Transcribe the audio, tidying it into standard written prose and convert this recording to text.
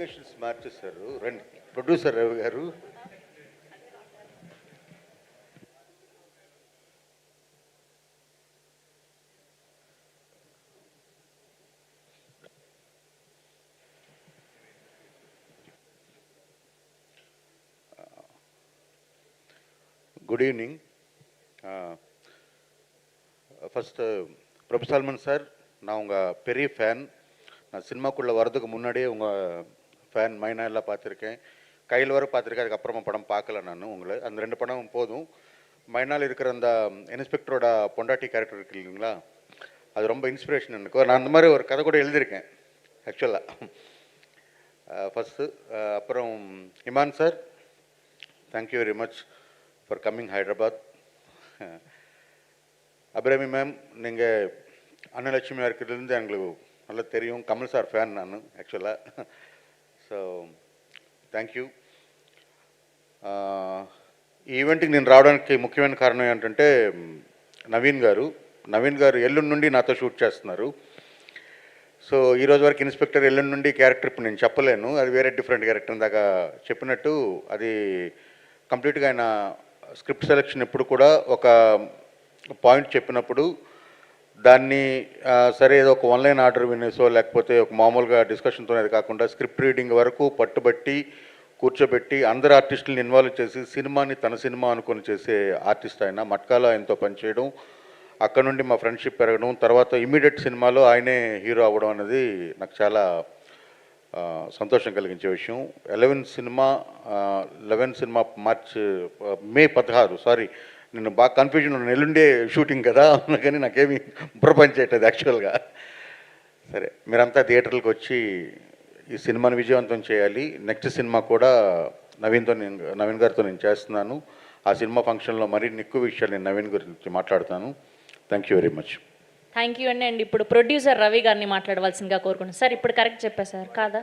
మార్చేశారు. రండి ప్రొడ్యూసర్ రవి గారు. Good evening. ஃபஸ்ட்டு பிரபு சல்மான் சார், நான் உங்கள் பெரிய ஃபேன். நான் சினிமாக்குள்ளே வர்றதுக்கு முன்னாடியே உங்கள் ஃபேன் மைனா எல்லாம் பார்த்துருக்கேன். கையில் வர பார்த்துருக்கேன். அதுக்கப்புறமா படம் பார்க்கல நான் உங்களை. அந்த 2 படம் போதும். மைனால் இருக்கிற அந்த இன்ஸ்பெக்டரோட பொண்டாட்டி கேரக்டர் இருக்கு இல்லைங்களா, அது ரொம்ப இன்ஸ்பிரேஷன் எனக்கு. நான் அந்த மாதிரி ஒரு கதை கூட எழுதியிருக்கேன் ஆக்சுவலாக. ஃபஸ்ட்டு அப்புறம் Imman sir, thank you very much for coming Hyderabad. Abhirami ma'am, நீங்கள் அன்னலட்சுமியாக இருக்கிறதுலேருந்து எங்களுக்கு நல்லா தெரியும். கமல் சார் ஃபேன் நான் యాక్చువల్గా. So thank you. ఈ ఈవెంట్కి నేను రావడానికి ముఖ్యమైన కారణం ఏంటంటే నవీన్ గారు ఎల్లుండి నుండి నాతో షూట్ చేస్తున్నారు. సో ఈరోజు వరకు ఇన్స్పెక్టర్ ఎల్లుండి నుండి క్యారెక్టర్ ఇప్పుడు నేను చెప్పలేను, అది వేరే డిఫరెంట్ క్యారెక్టర్. ఇందాక చెప్పినట్టు అది కంప్లీట్గా ఆయన స్క్రిప్ట్ సెలెక్షన్ ఎప్పుడు కూడా ఒక పాయింట్ చెప్పినప్పుడు దాన్ని సరే ఏదో ఒక ఆన్లైన్ ఆర్డర్ వినేసో లేకపోతే ఒక మామూలుగా డిస్కషన్తో అది కాకుండా స్క్రిప్ట్ రీడింగ్ వరకు పట్టుబట్టి కూర్చోబెట్టి అందరు ఆర్టిస్టులను ఇన్వాల్వ్ చేసి సినిమాని తన సినిమా అనుకొని చేసే ఆర్టిస్ట్ ఆయన. మట్కాలో ఆయనతో పనిచేయడం, అక్కడ నుండి మా ఫ్రెండ్షిప్ పెరగడం, తర్వాత ఇమీడియట్ సినిమాలో ఆయనే హీరో అవ్వడం అనేది నాకు చాలా సంతోషం కలిగించే విషయం. 11 సినిమా మే 16, సారీ నేను బాగా కన్ఫ్యూజన్ ఉన్నాను, ఎల్లుండే షూటింగ్ కదా కానీ నాకేమీ బుర్రపని చేయట్లేదు యాక్చువల్గా. సరే, మీరంతా థియేటర్లకు వచ్చి ఈ సినిమాని విజయవంతం చేయాలి. నెక్స్ట్ సినిమా కూడా నవీన్ గారితో నేను చేస్తున్నాను. ఆ సినిమా ఫంక్షన్లో మరిన్ని ఎక్కువ విషయాలు నేను నవీన్ గురించి మాట్లాడతాను. Thank you very much. Thank you అండి. ఇప్పుడు ప్రొడ్యూసర్ రవి గారిని మాట్లాడవలసిందిగా కోరుకుంటున్నాను. సార్ ఇప్పుడు కరెక్ట్ చెప్పా సార్ కాదా?